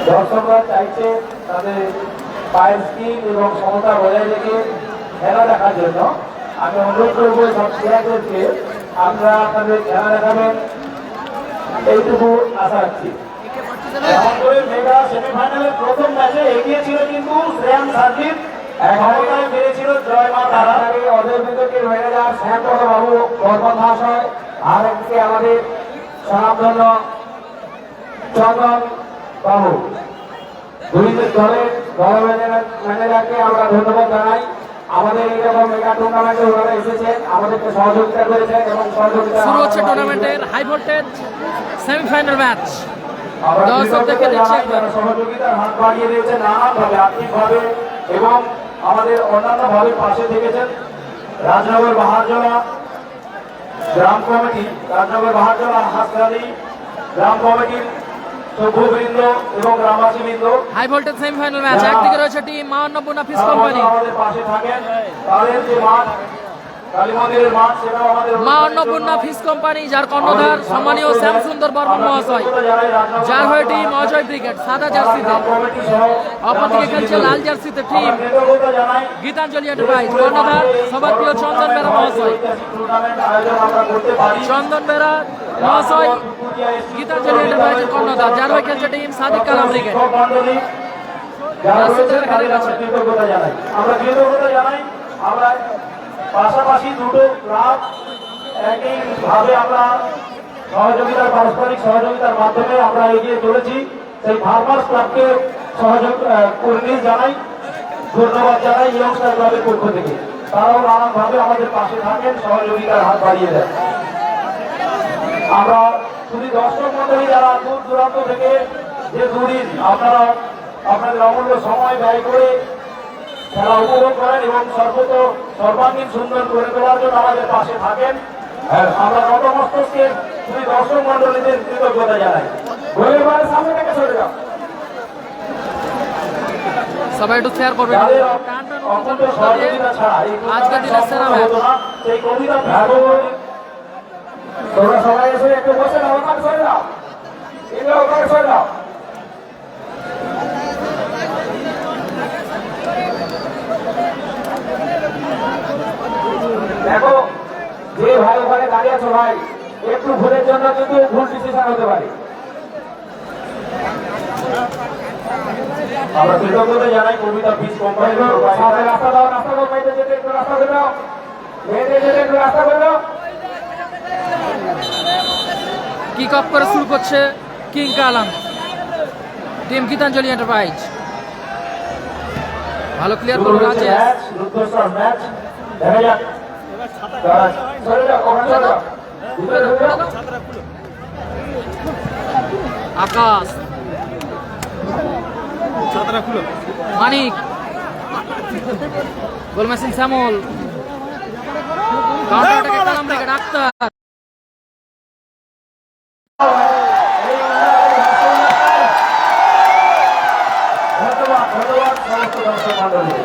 দর্শকরা চাইছে তাদের পায়ের স্কিল এবং সমতা বজায় রেখে খেলা দেখার জন্য। আমি অনুরোধ করবো সব প্লেয়ারদেরকে আপনারা আপনাদের খেলা দেখাবেন, এইটুকু আশা রাখছি। এমন করে মেগা সেমিফাইনালের প্রথম ম্যাচে এগিয়ে ছিল কিন্তু শ্রেয়ান সার্জিৎ, ক্ষমতায় পেরেছিল জয় মা তারা। ওদের বিতর্কে রয়ে যান শ্যামপদ বাবু বর্মন মহাশয়, আর একদিকে আমাদের স্বনামধন্য চন্দন বাবু। দুই দলের দল ম্যানেজারকে আমরা ধন্যবাদ জানাই। আমাদের এইরকম মেগা টুর্নামেন্টে ওনারা এসেছেন, আমাদেরকে সহযোগিতা করেছেন এবং সহযোগিতা শুরু হচ্ছে টুর্নামেন্টের হাই ভোল্টেজ সেমিফাইনাল ম্যাচ। দর্শক দেখে দিচ্ছে সহযোগিতার হাত বাড়িয়ে দিয়েছেন নানানভাবে, আর্থিকভাবে এবং আমাদের অন্যান্য ভাবে পাশে থেকেছেন। রাজনগর বাহারজলা গ্রাম কমিটি, রাজনগর বাহারজলা হাসখালি গ্রাম কমিটির সভ্যবৃন্দ এবং গ্রামবাসীবৃন্দ। হাই ভোল্টেজ সেমিফাইনাল ম্যাচ, একদিকে রয়েছে টিম মা অন্নপূর্ণা ফিশ কোম্পানি, আমাদের পাশে থাকেন। তাদের যে মাঠ, কালী মন্দিরের মাঠ, সেটাও আমাদের মা অন্নপূর্ণা ফিশ কোম্পানি, যার কর্ণধার সম্মানীয় শ্যাম সুন্দর বর্মন মহাশয়, যার হয়ে টিম অজয় ব্রিগেড সাদা জার্সিতে, অপরদিকে খেলছে লাল জার্সিতে টিম গীতাঞ্জলি এন্টারপ্রাইজ, কর্ণধার সবার প্রিয় চন্দন বেরা মহাশয়। চন্দন বেরা মহাশয় গীতাঞ্জলি এন্টারপ্রাইজের কর্ণধার, যার হয়ে খেলছে টিম সাদিক কালাম ব্রিগেড। আমরা পাশাপাশি দুটো ক্লাব একইভাবে আমরা সহযোগিতার পারস্পরিক সহযোগিতার মাধ্যমে আমরা এগিয়ে চলেছি। সেই ফার্মার্স ক্লাবকে সহযোগ কর্মী জানাই, ধন্যবাদ জানাই ইয়ংস্টার ক্লাবের পক্ষ থেকে। তারাও নানানভাবে আমাদের পাশে থাকেন, সহযোগিতার হাত বাড়িয়ে দেন। আমরা শুধু দর্শক মন্ডলী যারা দূর দূরান্ত থেকে যে দূরদিন আপনারা আপনাদের অমূল্য সময় ব্যয় করে খেলা উপভোগ করেন এবং সর্বাঙ্গীন সুন্দর করে তোলার জন্য আমাদের পাশে থাকেন, আমরা নতমস্তকে শুধু দর্শক মন্ডলীদের কৃতজ্ঞতা জানাই। সামনে থেকে সরে যাও, সবাই একটু শেয়ার করবেন। আজকে দিনের সেরা ম্যাচ। সেই কবিতা তোমরা সবাই এসে একটু বসে নাও, ওখানে সরে যাও, ওখানে সরে যাও। দেখো যে ভাই ওখানে দাঁড়িয়ে আছো ভাই, একটু ভুলের জন্য কিন্তু ভুল ডিসিশন হতে পারে। আমরা কৃতজ্ঞতা জানাই কবিতা বীজ কোম্পানি। রাস্তা দাও, রাস্তা দাও, মেয়েদের যেতে একটু রাস্তা করে দাও, মেয়েদের যেতে একটু রাস্তা করে দাও। কিক অফ করে শুরু করছে কিং কালাম টিম গীতাঞ্জলি এন্টারপ্রাইজ। ভালো ক্লিয়ার করলো রাজেশ। ম্যাচ দেখা যাক। আকাশ, মানিক, গোল মেশিন শ্যামল, কাউন্টার অ্যাটাকে কালাম ব্রিগেড আক্তার। ধন্যবাদ, ধন্যবাদ সমস্ত দর্শক মন্ডলী।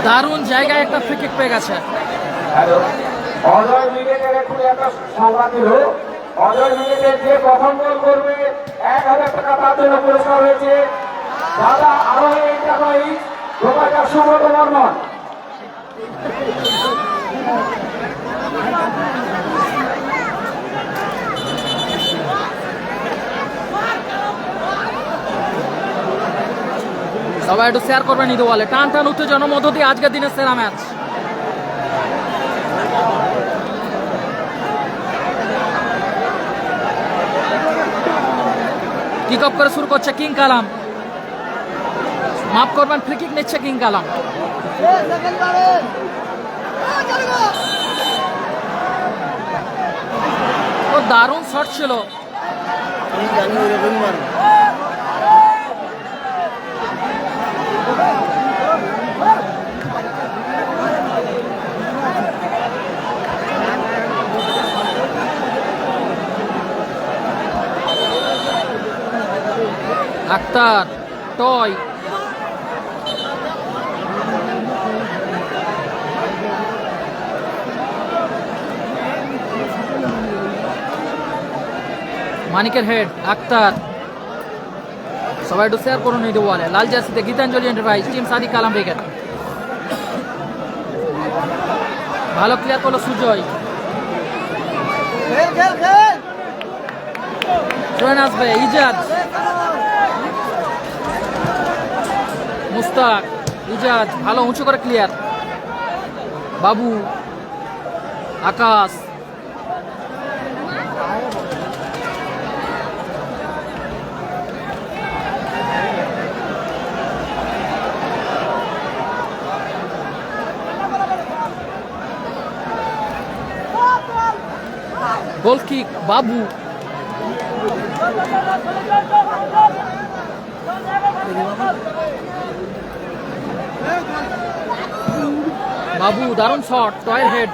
দারুণ জায়গায় একটা ফ্রি কিক পেয়ে গেছে। অজয় ব্রিগেডের একটু একটা সংবাদ দিল, অজয় ব্রিগেডের যে প্রথম গোল করবে 1000 টাকা তার জন্য পুরস্কার হয়েছে। দাদা আরোহী এন্টারপ্রাইজ প্রোভাইডার সুব্রত বর্মন। সবাই একটু শেয়ার করবেন ঈদ ওয়ালে। টান টান উত্তেজনার মধ্য দিয়ে আজকের দিনের সেরা ম্যাচ। কিক অফ করে শুরু করছে কিং কালাম, মাফ করবেন ফ্রি কিক নিচ্ছে কিং কালাম। ও দারুণ শট ছিল। আক্তার, টয়, মানিকের হেড আক্তার, সবাই একটু শেয়ার করুন এই ওয়ালে। লাল জার্সিতে গীতাঞ্জলি এন্টারপ্রাইজ টিম সাদিক কালাম ব্রিগেড, ভালো ক্লিয়ার করলো সুজয়, ট্রেন আসবে ইজাজ, মুস্তাক, ইজাজ ভালো উঁচু করে ক্লিয়ার, বাবু, আকাশ, গোল কিক বাবু, বাবু দারুণ শট, টয়ের হেড,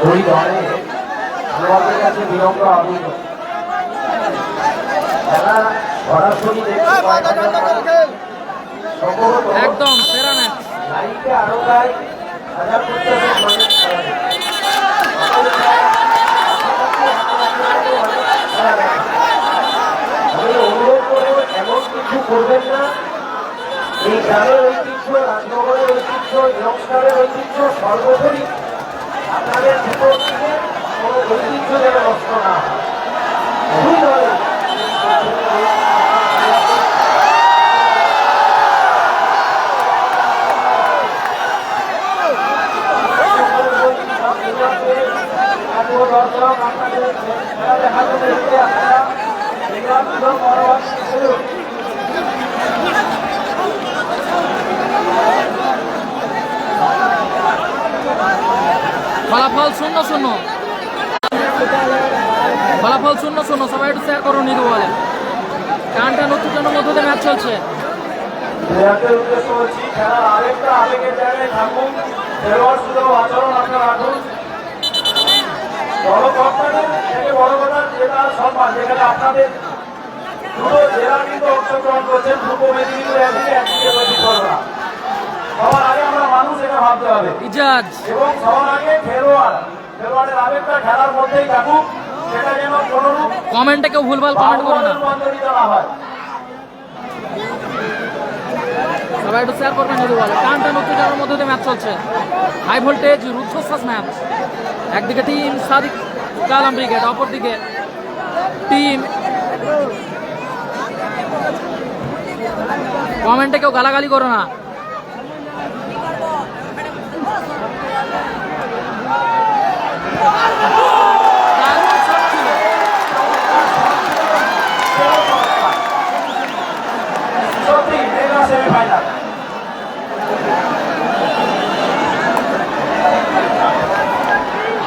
দুই দলে খেলোয়াড়দের কাছে বিরঙ্গ অভিযোগ, খেলা সরাসরি একদম সেরা ম্যাচ। লাইভে আরো প্রায় 1050 মানুষ খেলা দেখে। আমি অনুরোধ করবো এমন কিছু করবেন না, এই গ্রামের ঐতিহ্য, রাজনগরের ঐতিহ্য, ইয়ংস্টারের ঐতিহ্য সর্বোপরি আপনাদের ভিতর থেকে কোনো ঐতিহ্য যেন নষ্ট না হয়। দুই দলে দর্শক আপনাদের খেলা দেখার জন্য এসে আপনারা ফলাফল 0-0, ফলাফল 0-0, সবাই একটু শেয়ার করুন নিদু বলে। টানটা নতুনের মধ্যে দিয়ে ম্যাচ চলছে। প্লেয়ারদের উদ্দেশ্য হচ্ছি খেলার আরেকটা আবেগের জায়গায় থাকুন, খেলোয়াড় সুলভ আচরণ আপনারা রাখুন। দলকর্তাদের থেকে বড় কথা যেটা সম্মান, যেখানে আপনাদের দুটো জেলা কিন্তু অংশগ্রহণ করছেন, পূর্ব মেদিনীপুর একদিকে পশ্চিম বরগুনা। সবার আগে আমরা মানুষ এটা ভাবতে হবে, ইজাজ এবং সবার আগে খেলোয়াড়ের আবেগটা খেলার মধ্যেই থাকুক, সেটা যেন কোনোরূপ কমেন্টে কেউ ভুলভাল কমেন্ট করো না, রূপান্তরিত না হয়। সবাই একটু শেয়ার করবেন নিদু বলে। টানটা নতুনের মধ্যে দিয়ে ম্যাচ চলছে, হাই ভোল্টেজ রুদ্ধশ্বাস ম্যাচ। একদিকে টিম সাদিক কালাম ব্রিগেড, অপরদিকে টিম, কমেন্টে কেউ গালাগালি করো না। সত্যি মেগা সেমিফাইনাল।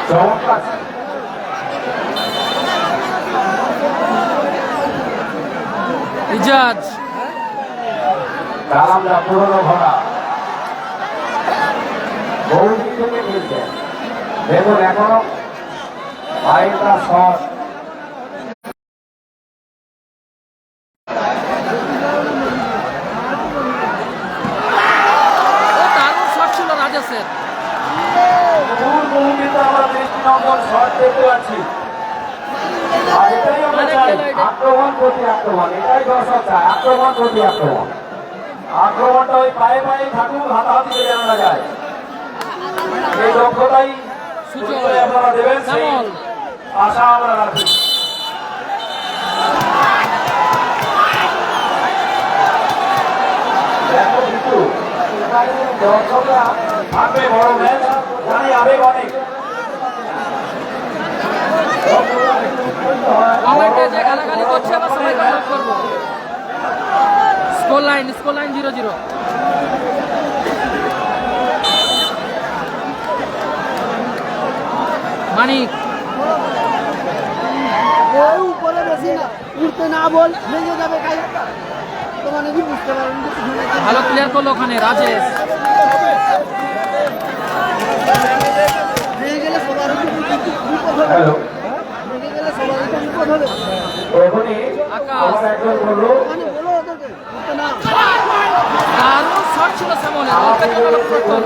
চমৎকার ইজাজ কালামরা পুরনো ঘোড়া, বহুদিন থেকে খেলছে। দেখুন এখনো বাইরটা শট, দারুণ শট ছিল রাজেশের। বহু কিন্তু আমরা দৃষ্টিনন্দন শট দেখতে পাচ্ছি। আর এটাই আমরা চাই, আক্রমণ প্রতি আক্রমণ, এটাই দর্শক চায়, আক্রমণ প্রতি আক্রমণ। আক্রমণটা ওই পায়ে পায়ে থাকুক, হাতাহাতিতে যেন না যায়। এই দক্ষতাই সুজয় আপনারা দেবেন, সেই শ্যামল, আশা আমরা রাখি। দেখো কিন্তু দর্শকরা থাকবে, বড় ম্যাচ, জানি আবেগ অনেক। কমেন্টে যে গালাগালি করছে আবার সবাই কমেন্ট করবো। Score line 0-0। মানিক উপরে বেশি না, উঠতে না বল ভেঙে যাবে কাইটা, তোমার কি বুঝতে পারেন? ভালো ক্লিয়ার করলো ওখানে রাজেশ। ভেঙে গেলে সবার হ্যালো ধরে এখনই আমার একজন বললো মানে বলো ওদেরকে উঠতে না দারুণ শট ছিল স্যামলের, অপেক্ষা করলো প্রত্যয়।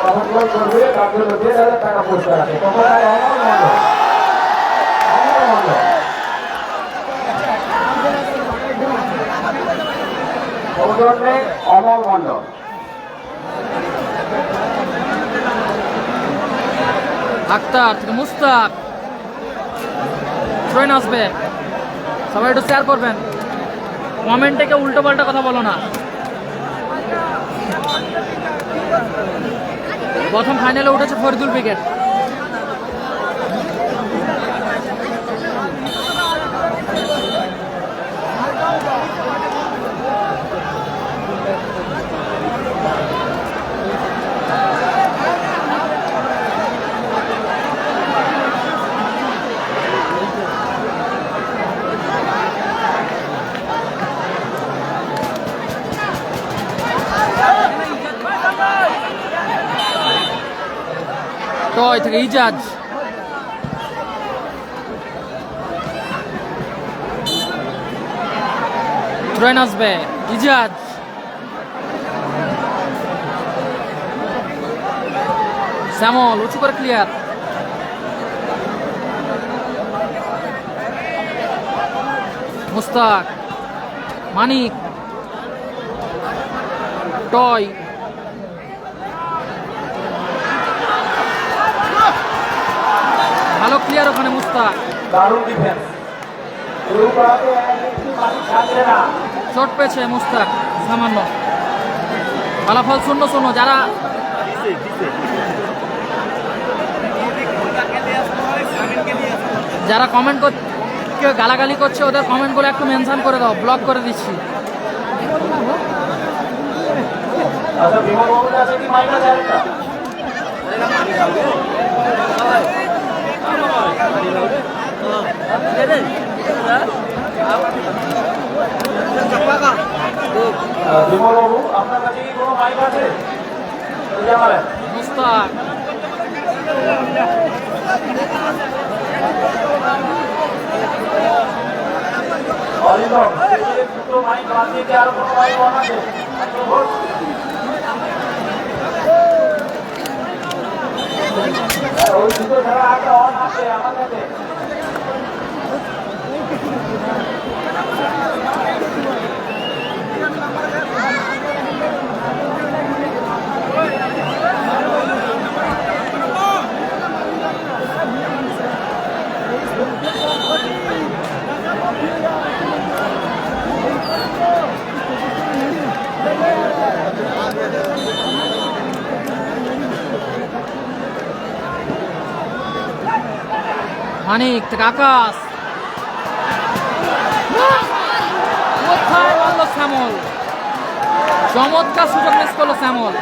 অবকল করবে তার জন্য 10,000 টাকা পুরস্কার আছে। কখন আর অমর মন্ডল সৌজন্যে অমর মন্ডল আক্তার থেকে মুস্তাক, ট্রেন আসবে, সবাই একটু শেয়ার করবেন, কমেন্টে কেউ উল্টো পাল্টা কথা বলো না। প্রথম ফাইনালে উঠেছে ফরিদুল ব্রিগেড। টয় থেকে ইজাজ, ট্রেন আসবে, ইজাজ, শ্যামল উঁচু করে ক্লিয়ার, মুস্তাক, মানিক, টয়, ভালো ক্লিয়ার ওখানে মুস্তাক, দারুণ ডিফেন্স শুরু করাতে একটু পানি ছাড়ছে না। চোট পেয়েছে মুস্তাক সামান্য। ফলাফল 0-0। যারা যারা কমেন্ট কেউ গালাগালি করছে ওদের কমেন্টগুলো একটু মেনশন করে দাও, ব্লক করে দিচ্ছি। আচ্ছা বিমল বাবুর কাছে কি মাইক আছে আরেকটা? বিমল বাবু আপনার কাছে কি কোনো মাইক আছে? জানালেন মুস্তাক, অরিন্দম দুটো মাইক বাদ দিয়ে কি আরো কোনো মাইক বানাবে? ওই দুটো ছাড়া একটা অন আছে আমার কাছে। মানিক থেকে আকাশ, কোথায় মারলো শ্যামল, চমৎকার সুযোগ মিস করলো শ্যামল।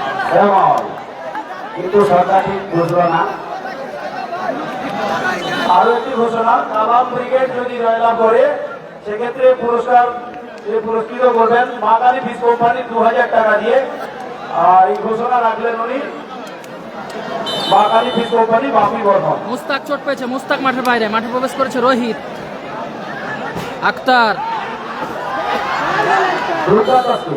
কিন্তু সরকার ঠিক বুঝলো না। আরো একটি ঘোষণা, কালাম ব্রিগেড যদি জয়লাভ করে সেক্ষেত্রে পুরস্কার যে পুরস্কৃত করবেন মা কালী ফিস কোম্পানি 2000 টাকা দিয়ে। আর এই ঘোষণা রাখলেন উনি মা কালী ফিস কোম্পানি বাপি বর্ধন। মুস্তাক চোট পেয়েছে, মুস্তাক মাঠের বাইরে, মাঠে প্রবেশ করেছে রোহিত। আক্তার, দুর্গা দাসু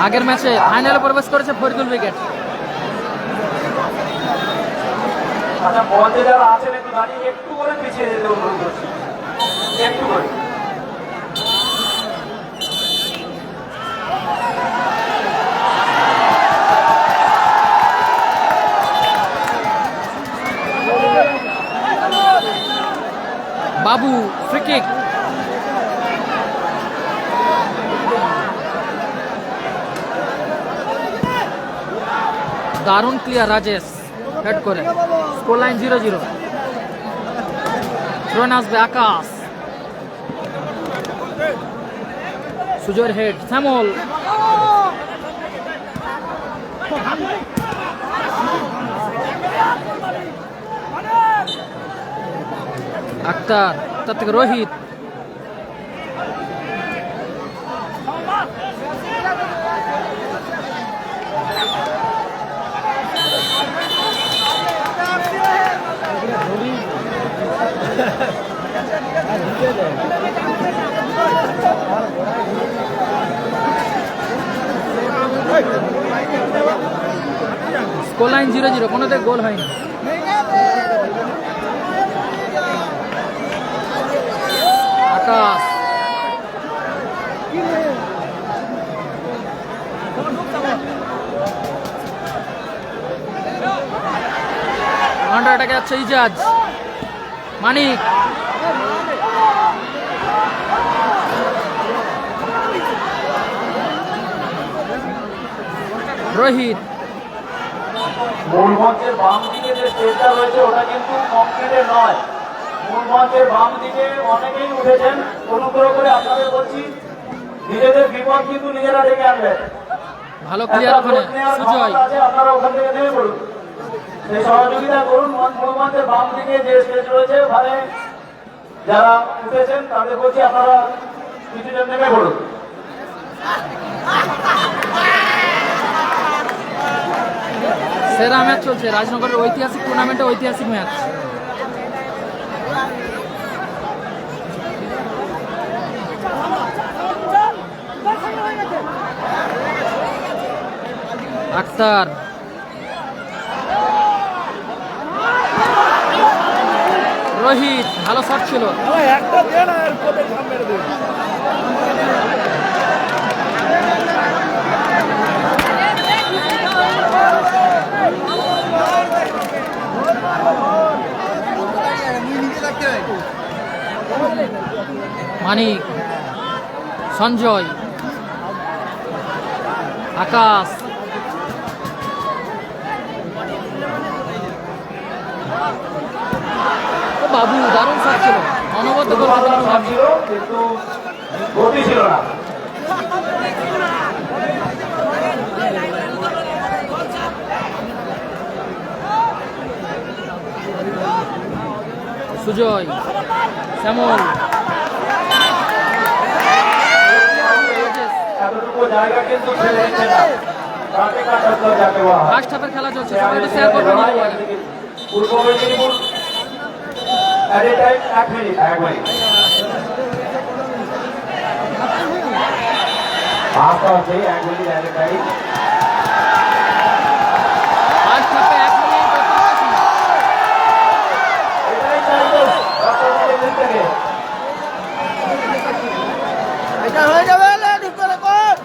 আগের ম্যাচে ফাইনালে প্রবেশ করেছে ফরিদুল ব্রিগেড। আচ্ছা মঞ্চে যারা আছেন একটু দাঁড়িয়ে একটু করে পিছিয়ে যেতে অনুরোধ করছি, একটু করে। বাবু ফ্রি কিক, দারুণ ক্লিয়ার রাজেশ হেড করে, স্কোর লাইন 0-0। থ্রোন আসবে আকাশ, সুজয়ের হেড, শ্যামল, আক্তার, তার থেকে রোহিত, স্কোর লাইন 0-0, কোনোতে গোল হয়নি। আকাশ কাউন্টার অ্যাটাকে যাচ্ছে ইজাজ, মানিক রোহিত, মূল মঞ্চের বাম দিকে যে স্টেজটা রয়েছে ওটা কিন্তু কংক্রিটের নয়। মূল মঞ্চের বাম দিকে অনেকেই উঠেছেন। অনুগ্রহ করে আপনাদের বলছি, নিজেদের বিপদ কিন্তু নিজেরা ডেকে আনবেন। ভালো ক্লিয়ার ওখানে সুজয়, আপনারা ওখান থেকে নেমে পড়ুন, সেই সহযোগিতা করুন। মূল মঞ্চের বাম দিকে যে স্টেজ রয়েছে ওখানে যারা উঠেছেন তাদের বলছি আপনারা কিছুজন নেমে পড়ুন। সেরা ম্যাচ চলছে রাজনগরের ঐতিহাসিক টুর্নামেন্টে, ঐতিহাসিক ম্যাচ। আক্তার, রোহিত ভালো শট ছিল। মানিক, সঞ্জয়, আকাশ, বাবু দারুণ শট ছিল, অনবদ্য গোল ছিল কিন্তু গতি ছিল না। সুজয়, শ্যামল, এতটুকু জায়গা কিন্তু ছেড়ে দিচ্ছে না। যাকে বলা হয় ফার্স্ট হাফের খেলা চলছে, সবাই শেয়ার করবেন। পূর্ব Medinipur at a time, 1 minute, 1 minute। Half of the 1 minute at a time। First হাফে 1 মিনিট এটাই চাইতো রাষ্ট্রপতির দিক থেকে। এটা হয়ে যাবে না, ঠিক করে কর।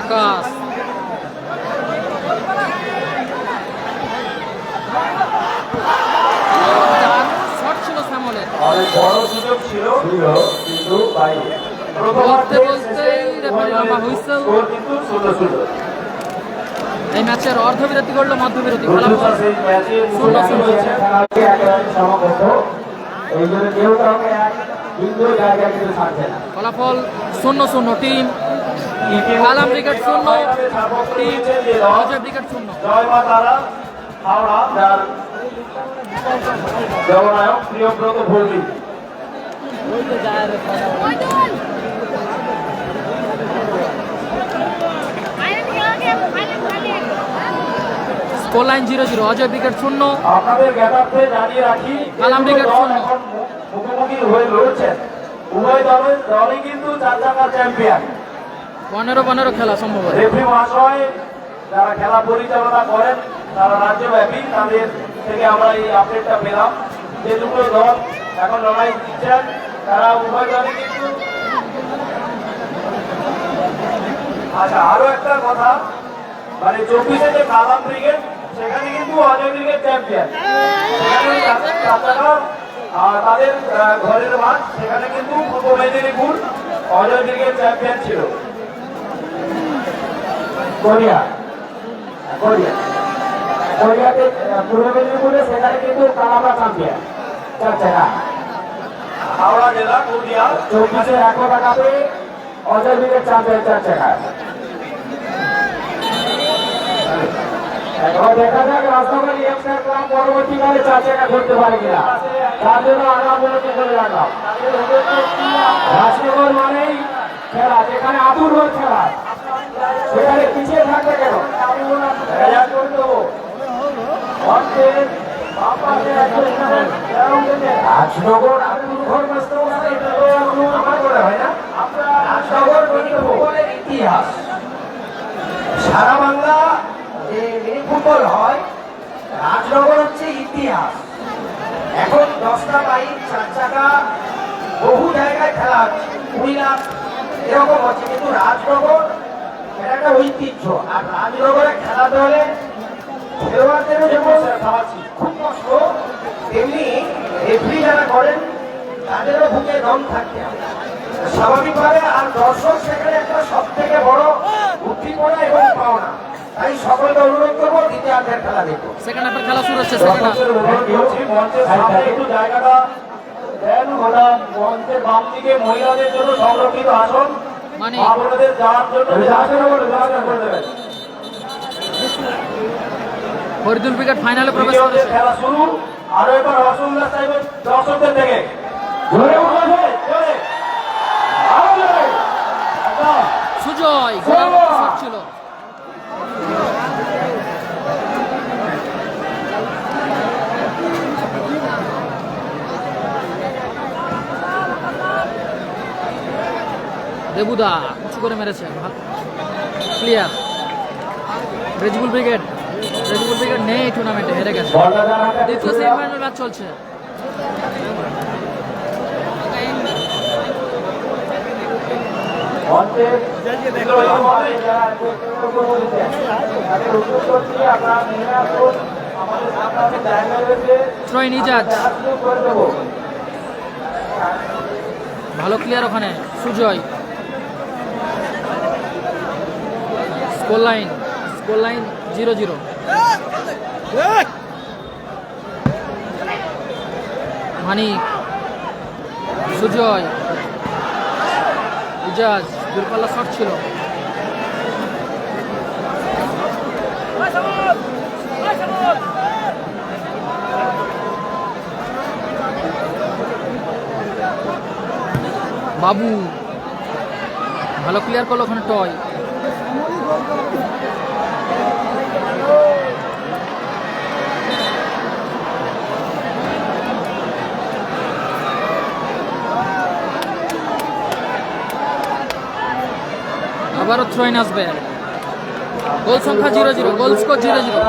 আকাশ, শট ছিল শ্যামলের। অনেক বড় সুযোগ ছিল কিন্তু বাইরে। বলতে বলতেই রেফারি লম্বা হুইসেল। স্কোর কিন্তু 0-0। এই ম্যাচের অর্ধবিরতি করলো, মধ্যবিরতি খেলা সেই ম্যাচে 0-0 হয়েছে একেবারে সমাগত। এই জন্য কেউ কাউকে এক বিন্দু জায়গা কিন্তু ছাড়ছে না। ফলাফল 0-0। Team Kalam brigade 0, team Ajay brigade 0। Joy Maa Tara Howrah, যার জননায়ক Priyabrata Bhowmik. Score line 0-0, Ajay brigade 0, আপনাদের জ্ঞাতার্থে জানিয়ে রাখি, কালাম ব্রিগেড দল 0। এখন মুখোমুখি হয়ে লড়ছেন। উভয় দলই কিন্তু 4 চাকার চ্যাম্পিয়ন। 15-15 খেলা সম্ভব। রেফারি মহাশয় যারা খেলা পরিচালনা করেন তারা রাজ্যব্যাপী, তাদের থেকে আমরা এই আপডেটটা পেলাম যে দুটো দল এখন লড়াই দিচ্ছেন, তারা উভয় দলই কিন্তু। আচ্ছা, আরো একটা কথা, মানে 24-এ যে কালাম ব্রিগেড, সেখানে কিন্তু অজয় ব্রিগেড চ্যাম্পিয়ন। আর তাদের ঘরের মাঠ, সেখানে কিন্তু পূর্ব মেদিনীপুর অজয় ব্রিগেড চ্যাম্পিয়ন ছিল। কোরিয়া কোরিয়াতে পূর্ব মেদিনীপুরে সেখানে কিন্তু কালামরা চ্যাম্পিয়ন। হাওড়া জেলা কোরিয়া 24-এ 1 টাকাতে অজয় ব্রিগেড চ্যাম্পিয়ন 4 টাকায়। এবার দেখা যাক রাজনগর ইয়ংস্টার ক্লাব পরবর্তীকালে 4 টাকা করতে পারে কিনা, তার জন্য আমরা বলতে করে রাখলাম। রাজনগর মানেই খেলা, যেখানে আতুর খেলা, সেখানে পিছিয়ে থাকবে কেন? রাজনগর আমার মনে হয় না। রাজনগর ফুটবলের ইতিহাস, সারা বাংলা যে মিনি ফুটবল হয়, রাজনগর হচ্ছে ইতিহাস। এখন 10টা বাইক 4 চাকা বহু জায়গায় খেলা হচ্ছে, 20 লাখ এরকম হচ্ছে, কিন্তু রাজনগর এটা একটা ঐতিহ্য। আর রাজনগরে খেলাতে হলে খেলোয়াড়দেরও যেমন খুব কষ্ট, তেমনি রেফারি যারা করেন তাদেরও বুকে দম থাকতে হবে স্বাভাবিকভাবে। আর দর্শক সেখানে একটা সব থেকে বড় উদ্দীপনা এবং পাওনা। তাই সকলকে অনুরোধ করবো দ্বিতীয়ার্ধের খেলা দেখবো। সেকেন্ড হাফের খেলা শুরু হচ্ছে। সেকেন্ড হাফ মঞ্চের সামনে একটু জায়গাটা দেন, ওটা মঞ্চের বাম দিকে মহিলাদের জন্য সংরক্ষিত আসন, মানে আপনাদের যাওয়ার জন্য করে দেবেন। ফরিদুল ব্রিগেড ফাইনালে প্রবেশ করেছে। খেলা শুরু। আরো এবার রসুল্লাহ সাহেবের দর্শকদের থেকে জোরে উঠেছে, জোরে আরো জোরে। সুজয় গোলার মতো শট ছিল। দেবুদা উঁচু করে মেরেছে, ক্লিয়ার। রেজিবুল ব্রিগেড নেই টুর্নামেন্টে, হেরে গেছে। দ্বিতীয় সেমিফাইনাল ম্যাচ চলছে। ট্রয় নিজাজ ভালো ক্লিয়ার, ওখানে সুজয়। Score line 0-0। মানিক, সুজয়, ইজাজ, দূরপাল্লা শট ছিল। বাবু ভালো ক্লিয়ার করলো, ওখানে টয়। আবারও থ্রোইন আসবে। গোল সংখ্যা 0-0, গোল স্কোর 0-0।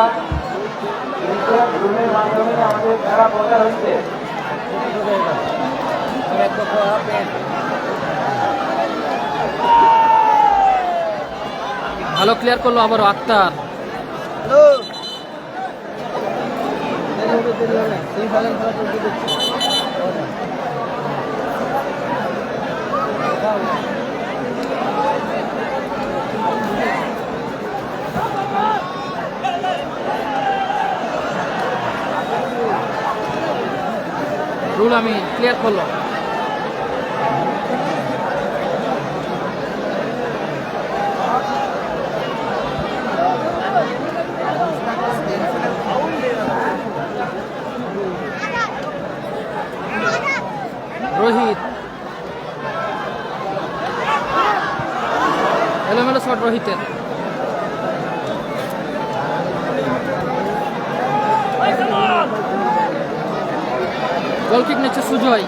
ভালো ক্লিয়ার করলো আবারও আক্তার। রুল আমি ক্লিয়ার করলো। রোহিত এলোমেলো শট রোহিতের। গোল কিক নিচ্ছে সুজয়।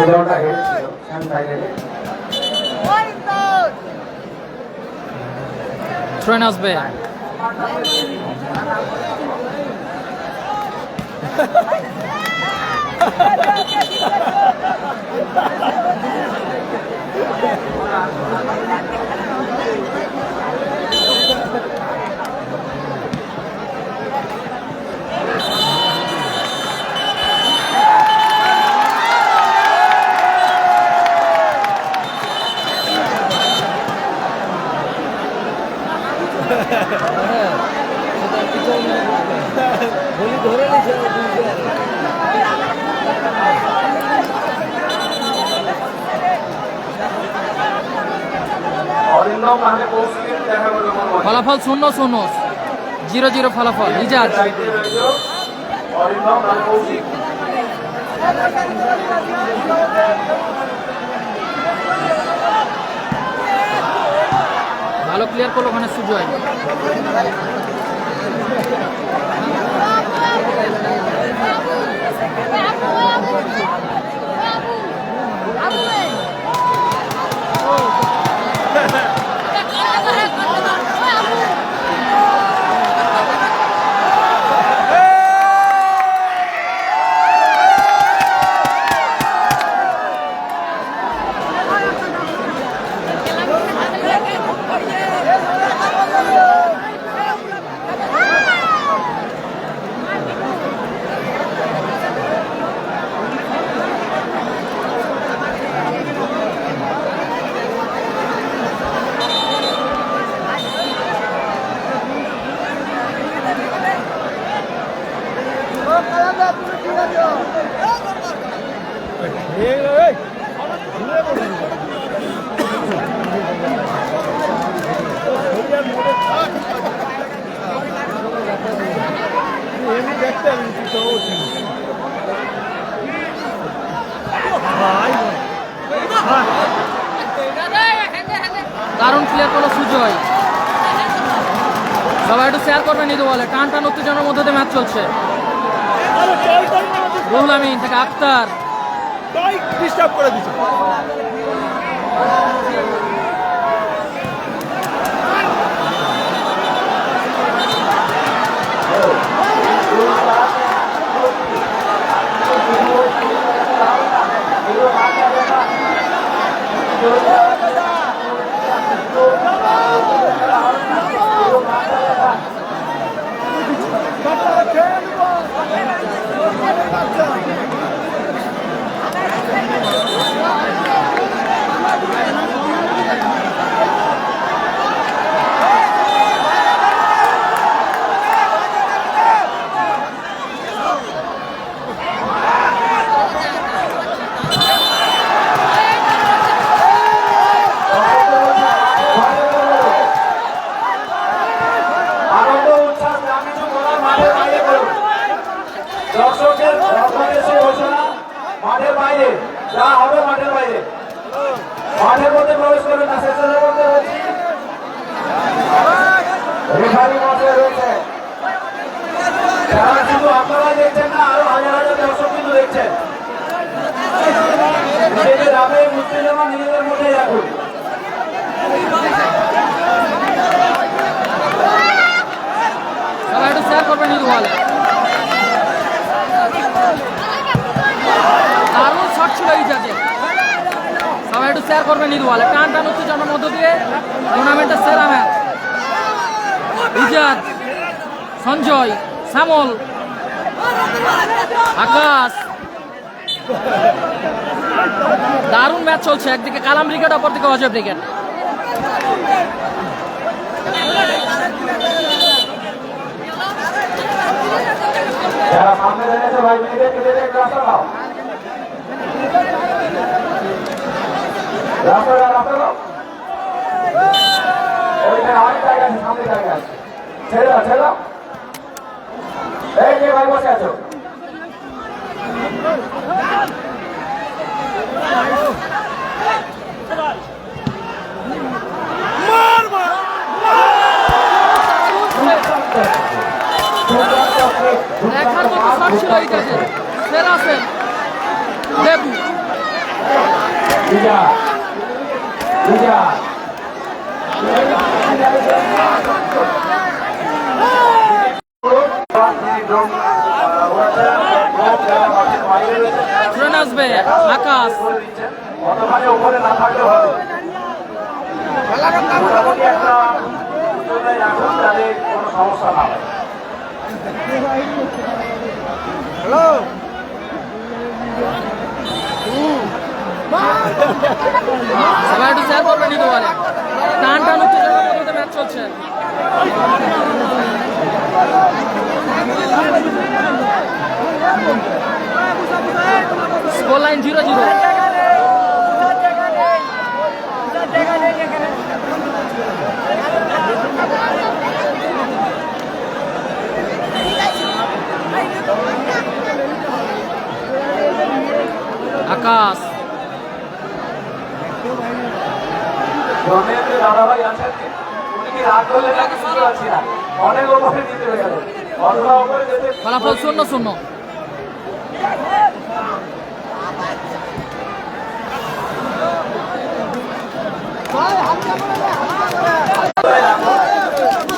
দলটা হেরেছিল সেমিফাইনালে। ট্রেন আসবে। অরিন্দম তাহলে কৌশিকের দেখা করবে মনে হয়। ফলাফল 0-0, 0-0 ফলাফল। রিজার্ভ সাইডে রয়েছে অরিন্দম তাহলে কৌশিক। ভালো ক্লিয়ার করলো ওখানে সুজয়। দারুণ ক্লিয়ার করলো সুজয়। সবাই একটু শেয়ার করবেন ইদু বলে। টান টান উত্তেজনার মধ্যে দিয়ে ম্যাচ চলছে। রুহুল আমিন থেকে আক্তার। ডিস্টার্ব করে দিচ্ছে। দর্শকের ঘোষণা মাঠের বাইরে যা হবে মাঠের বাইরে, মাঠের মধ্যে প্রবেশ করবে না। সেশনের মধ্যে রয়েছে রেফারি মশাই রয়েছে, যারা শুধু আপনারা দেখছেন না, আরো হাজার হাজার দর্শক কিন্তু দেখছেন। নিজেদের আবেগ উত্তেজনা নিজেদের মধ্যে রাখুন। সবাই একটু শেয়ার করবেন ইদু বলে। দারুণ শট ছিল ইজাজের। সবাই একটু শেয়ার করবেন ইদু বলে। টান টান উত্তেজনার মধ্য দিয়ে টুর্নামেন্টের সেরা ম্যাচ। ইজাজ, সঞ্জয়, শ্যামল, আকাশ। দারুণ ম্যাচ চলছে। একদিকে কালাম ব্রিগেড, অপরদিকে অজয় ব্রিগেড। যারা সামনে দাঁড়িয়েছে ভাই মেয়েদের কেটে একটু রাস্তা দাও, রাস্তা দাও, রাস্তা দাও। ওইখানে অনেক জায়গা আছে, সামনে জায়গা আছে, ছেড়ে দাও, ছেড়ে দাও। এই যে ভাই বসে আছো, দেখার মতো শট ছিল ইজাজের। সেরা সেন দেবু ইজাজ ট্রেন আসবে আকাশ। উপরে না থাকলে হবে মোটামুটি একটা রাখুন যাতে কোনো সমস্যা না হয়। সবাই একটু শেয়ার করবেন নিতে পারে। টান টান উত্তেজনার মধ্যে ম্যাচ চলছে। Score line 0-0। আকাশ দাদাভাই আছেন উনি কি রাগ করলে নাকি বুঝতে পারছি না, অনেক ওপরে দিতে হয়ে গেল অথবা ওপরে যেতে ফলাফল 0-0।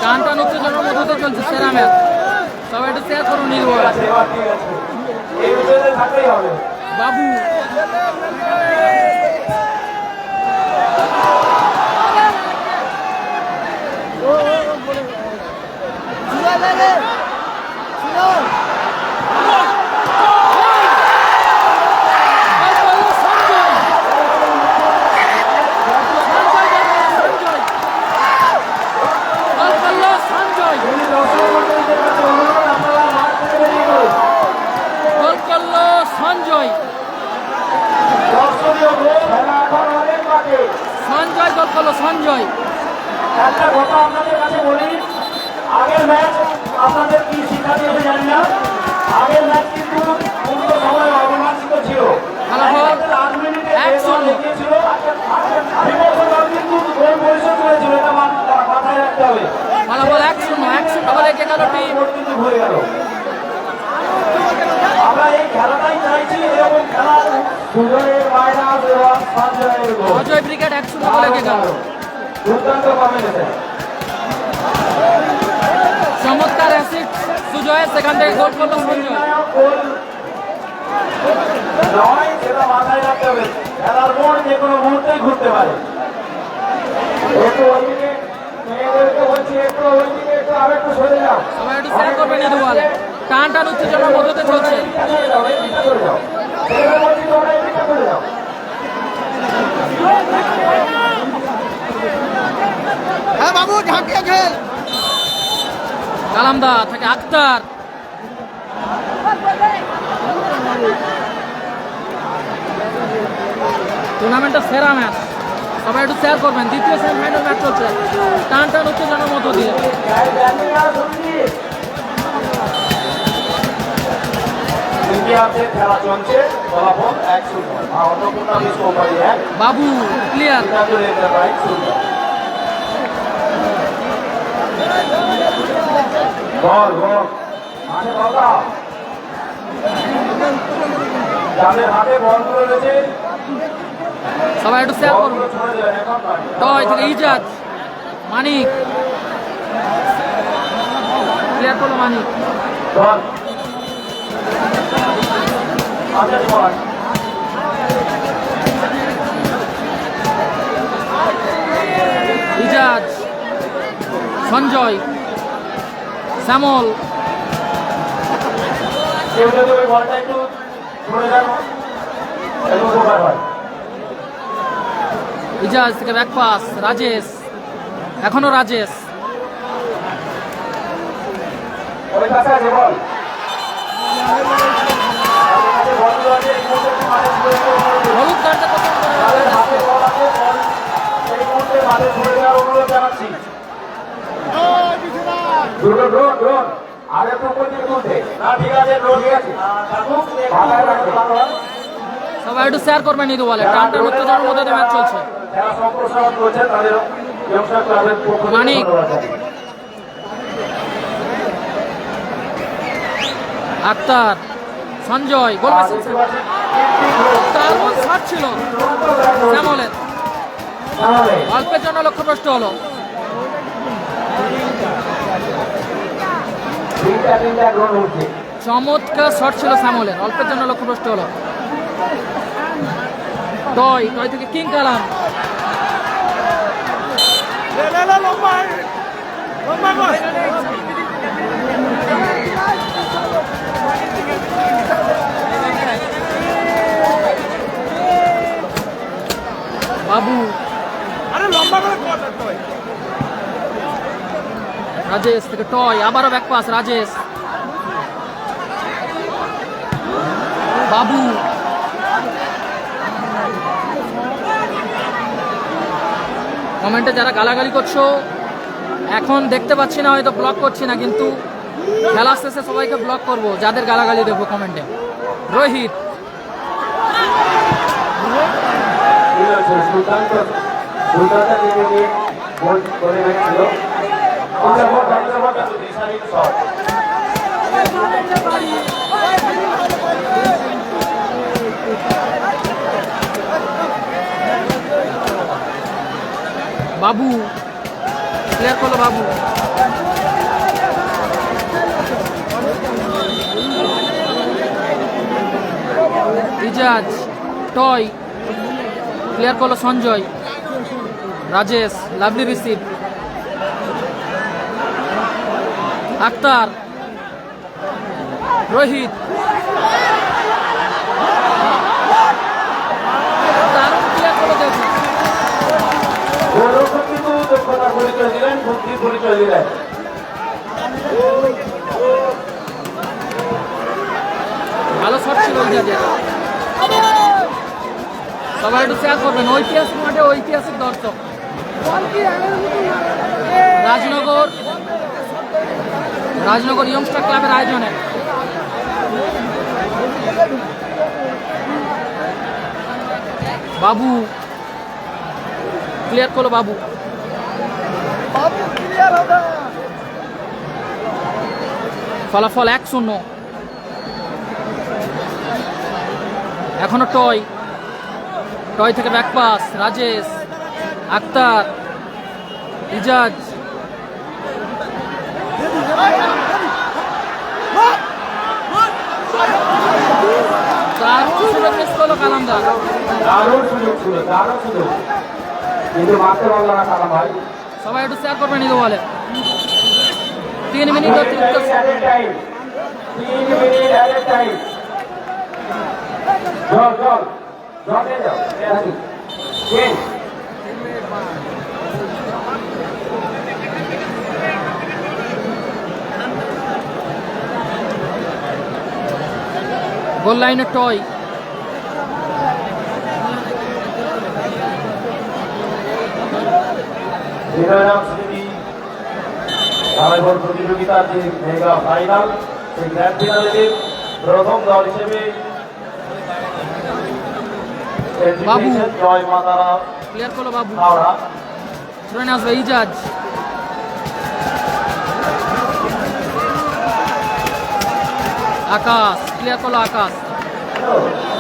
টান টান উত্তেজনার মধ্যে চলছে সেরা ম্যাচ। সবাই একটু শেয়ার করুন নির্ভয়। এবার ঠিক আছে, এই উত্তেজনায় থাকতেই হবে। বাবু সঞ্জয় সঞ্জয় গোল করলো। সঞ্জয় একটা কথা আপনাদের কাছে বলি, আগের ম্যাচ আপনাদের কি শিক্ষা দিয়েছে জানি না, আগের ম্যাচ কিন্তু পূর্ণ সময় অবমানিত ছিল। ফলাফল 8 মিনিটে 1-0 এগিয়েছিল, বিপক্ষ দল কিন্তু গোল পরিশোধ করেছিল, এটা মাথায় রাখতে হবে। ফলাফল 1-0 বলে এগিয়ে গেল টিম। গোল কিন্তু ভরে গেল। আমরা এই খেলাটাই চাইছি, এরকম খেলা সুজয়ের মাইনাস এবং সঞ্জয়ের গোল। অজয় ব্রিগেড 1-0 বলে এগিয়ে গেল। দুর্দান্ত কম্বিনেশন। চমৎকার অ্যাসিড সুজয়ের, সেখান থেকে গোল করলো সঞ্জয়। নয়, সেটা মাথায় রাখতে হবে। খেলার মোড় যে কোনো মুহূর্তেই ঘুরতে পারে। একটু ওইদিকে মেয়েদেরকে বলছি, একটু ওইদিকে একটু আর একটু সরে যাও। সবাই একটু শেয়ার করবেন নিতে বলে। টান টান উত্তেজনার মধ্যে চলছে। হ্যাঁ বাবু ঝাঁকিয়ে খেল। কালামদা থেকে আক্তার। টুর্নামেন্টের সেরা ম্যাচ। সবাই একটু শেয়ার করবেন। দ্বিতীয় সেমিফাইনাল ম্যাচ চলছে টান টান উত্তেজনার মধ্য দিয়ে। খেলা চলছে, ফলাফল 1-0। অন্নপূর্ণা বীজ কোম্পানি 1, বাবু ক্লিয়ার। গোল গোল মানে বাবা যাদের হাতে বলগুলো রয়েছে সবাই একটু শেয়ার করুন। বলগুলো ছুঁড়ে দেবেন, এখন নয়। টয় থেকে ইজাজ। মানিক ক্লিয়ার করলো। মানিক গোল আদেশ বল। ইজাজ, সঞ্জয়, শ্যামল। কেউ যদি ওই বলটা একটু ছুঁড়ে দেন একটু উপকার হয়। ইজাজ থেকে ব্যাক পাস। রাজেশ, এখনো রাজেশ। ওই কাছে আছে বল। বলগুলো আছে, এই মুহূর্তে একটু মাঠে ছুঁড়ে দেওয়ার হলুদ কার্ডটা পছন্দ করে যাদের হাতে বল আছে, বল এই মুহূর্তে মাঠে ছুঁড়ে দেওয়ার অনুরোধ জানাচ্ছি। ড্রোন ড্রোন আর একটু উপর দিকে তুলতে না, ঠিক আছে ড্রোন ঠিক আছে থাকুক, মাথায় রাখবে। সবাই একটু শেয়ার করবেন নিতে বলে। টান টান উত্তেজনার মধ্যে দিয়ে ম্যাচ চলছে। যারা সম্প্রসারণ করেছেন তাদের ব্যবসা ক্লাবের পক্ষ থেকে মানিক। ধন্যবাদ। আক্তার, সঞ্জয় গোল মেসেজ। দারুণ শট ছিল শ্যামলের। তাহলে অল্পের জন্য লক্ষ্যভ্রষ্ট হলো। তিনটা গোল উঠছে। চমৎকার শট ছিল স্যামুয়েলের, অল্পের জন্য লক্ষ্যভ্রষ্ট হলো। টয় থেকে কিং কালাম, লম্বা লম্বা কর। বাবু আরে লম্বা করে কর ভাই। রাজেশ থেকে টয়, আবারও ব্যাক পাস রাজেশ, বাবু কমেন্টে যারা গালাগালি করছো এখন দেখতে পাচ্ছি না, হয়তো ব্লক করছি না, কিন্তু খেলা শেষে সবাইকে ব্লক করব যাদের গালাগালি দেবো কমেন্টে। রোহিত সুলতানটা থেকে নিয়ে গোল করে রেখেছিল। বাবু ক্লিয়ার করলো বাবু, ইজাজ টয় ক্লিয়ার করলো সঞ্জয়, রাজেশ লাভলি রিসিভ, আক্তার, রোহিত দারুণ ক্লিয়ার করলো দেখুন। গোলরক্ষক কিন্তু দক্ষতা পরিচয় দিলেন, বুদ্ধির পরিচয় দিলেন। ভালো শট ছিল ইজাজের। সবাই একটু শেয়ার করবেন, ঐতিহাসিক মাঠে ঐতিহাসিক দর্শক। রাজনগর ইয়ংস্টার ক্লাবের আয়োজনে বাবু ক্লিয়ার করলো বাবু, ফলাফল 1-0। এখনো টয় থেকে ব্যাক পাস রাজেশ, আক্তার, ইজাজ, দারুণ সুযোগ মিস করলো কালামদার। দারুণ সুযোগ ছিল, দারুণ সুযোগ, কিন্তু মারতে পারলো না কালাম ভাই। সবাই একটু শেয়ার করবেন এই বলে। 3 মিনিট অতিরিক্ত গোল লাইনে টয়, প্রতিযোগিতার যে মেগা ফাইনাল, সেই গ্র্যান্ড ফিনালে প্রথম দল হিসেবে বাবু জয় মা তারা ক্লিয়ার করলো বাবু, হাওড়া। ধরে আসবে ইজাজ, আকাশ ক্লিয়ার করলো আকাশ,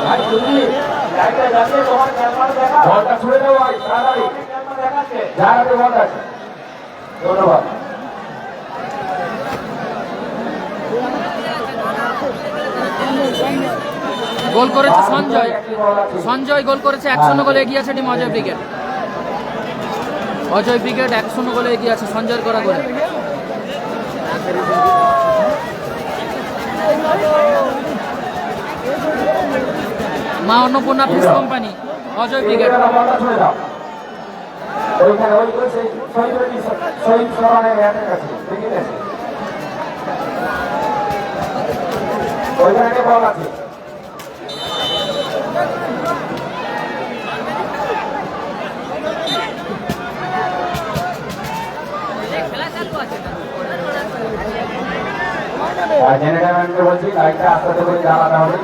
ভাই তুমি জায়গায় যাচ্ছে, তোমার ক্যামেরা দেখা, বলটা ছুড়ে দাও ভাই, তাড়াতাড়ি ক্যামেরা দেখাচ্ছে, জায়গাতে বল আছে। ধন্যবাদ। গোল করেছে সঞ্জয় গোল করেছে, 1-0 গোলে এগিয়ে আছে team Ajay brigade. Ajay brigade 1-0 গোলে এগিয়ে আছে সঞ্জয়ের করা গোলে। মা অন্নপূর্ণা ফিস কোম্পানি, অজয় ব্রিগেড। ওইখানে ওই শহীদ সরানের ব্যাটের কাছে ওইখানে বল আছে। জেনারেটরম্যানকে বলছি লাইটটা আস্তে আস্তে করে জ্বালাতে হবে।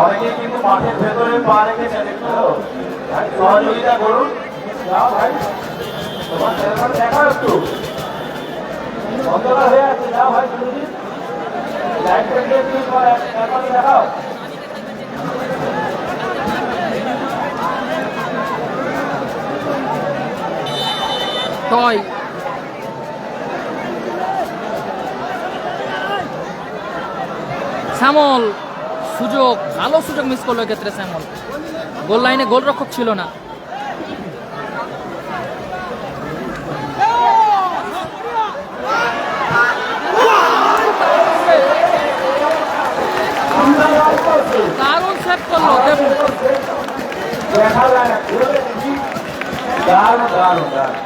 অনেকেই কিন্তু মাঠের ভেতরে পা রেখেছেন, একটু সহযোগিতা করুন। যাও ভাই, তোমার দেখাও একটু অন্ধকার হয়ে আছে, যাও ভাই। লাইট থেকে প্লিজ এখনই দেখাও। টয় শ্যামল সুযোগ, ভালো সুযোগ মিস করলো এক্ষেত্রে শ্যামল। গোল লাইনে গোলরক্ষক ছিল না। দারুণ সেভ করলো দেবু। দেখা যায় না, ঘুরে দেখি। দারুণ, দারুণ, দারুণ।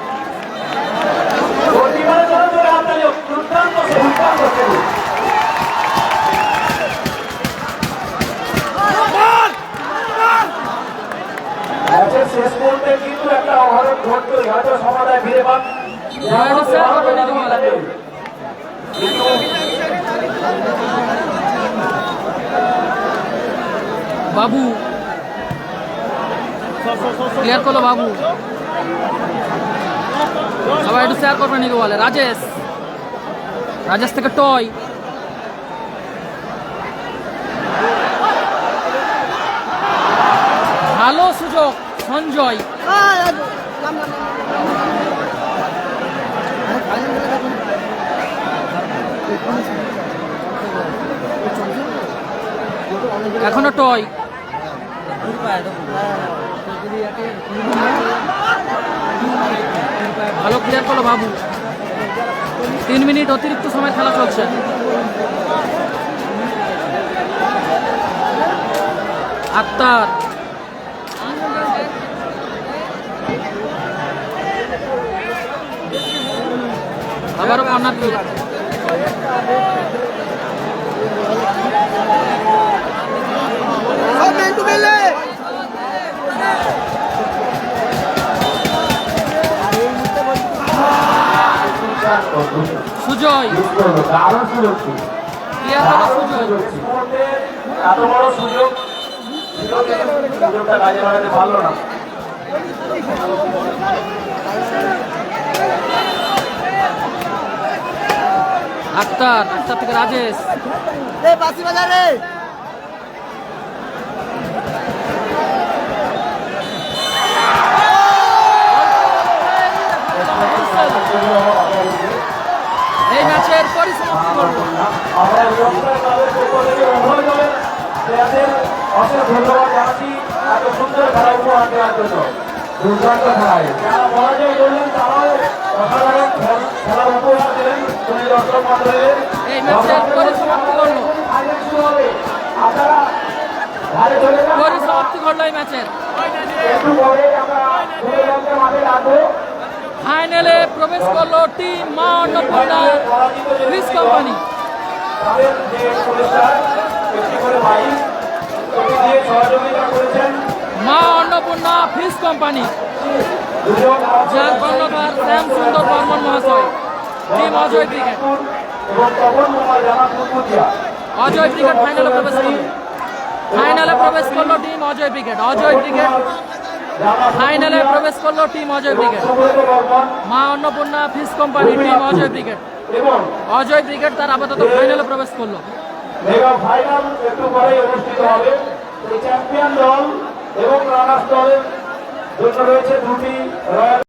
গোলকিপারের জন্য জোরে হাততালি হোক। দুর্দান্ত সেভ, দুর্দান্ত সেভ। ম্যাচের শেষ মুহূর্তে কিন্তু একটা অভারত ঘটতো, হয়তো সমাধায় ফিরে পান। কিন্তু বাবু ক্লিয়ার করলো, বাবু আবার একটু শেয়ার করবেন নাকি বলে রাজেশ। রাজেশ থেকে টয়, ভালো সুযোগ সঞ্জয়। এখনো টয়, ভালো ক্লিয়ার করলো বাবু। 3 মিনিট অতিরিক্ত সময় খেলা চলছে। আক্তার, আবারও কর্নার কিক। সুজয় দারুণ সুযোগ ছিল। ক্লিয়ার করলো সুজয়। এত বড় সুযোগ, সুযোগটা কাজে লাগাতে পারলো না। আক্তার, আক্তার থেকে রাজেশ। বাসি বাজারে এই ম্যাচের পরিসমাপ্তি করবো। আমরা তাদের পক্ষ থেকে উভয় দলের প্লেয়ারদের অশেষ ধন্যবাদ জানাচ্ছি এত সুন্দর খেলা উপহার দেওয়ার জন্য। দুর্দান্ত খেলায় যারা পরাজয় করলেন তারাও অসাধারণ খেলার উপহার দিলেন দর্শক মন্ডলীদের। এই ম্যাচের পরিসমাপ্তি করলো, আপনারা ধারে চলে যান। পরিসমাপ্তি করলো এই ম্যাচের। একটু পরে আমরা মাঠে রাখবো। ফাইনালে প্রবেশ করলো টিম মা অন্নপূর্ণা ফিশ কোম্পানি। তাদের যে পুরস্কার একটি করে বাইক এটি দিয়ে সহযোগিতা করেছেন মা অন্নপূর্ণা ফিশ কোম্পানি, দুজন যার কর্ণধার শ্যাম সুন্দর বর্মন মহাশয়। টিম অজয় ক্রিকেট, এবং তপন মোহাম্মদ জামাত মুকুতিয়া। অজয় ক্রিকেট ফাইনালে প্রবেশ করলো। ফাইনালে প্রবেশ করলো team Ajay cricket. Ajay cricket ফাইনালে প্রবেশ করলো টিম অজয় ক্রিকেট। সুব্রত বর্মন মা Annapurna fish company team Ajay cricket. এবং অজয় ক্রিকেট তার আপাতত ফাইনালে প্রবেশ করলো। মেগা ফাইনাল একটু পরেই অনুষ্ঠিত হবে। এই চ্যাম্পিয়ন দল এবং রানার্স দলের জন্য রয়েছে দুটি রয়্যাল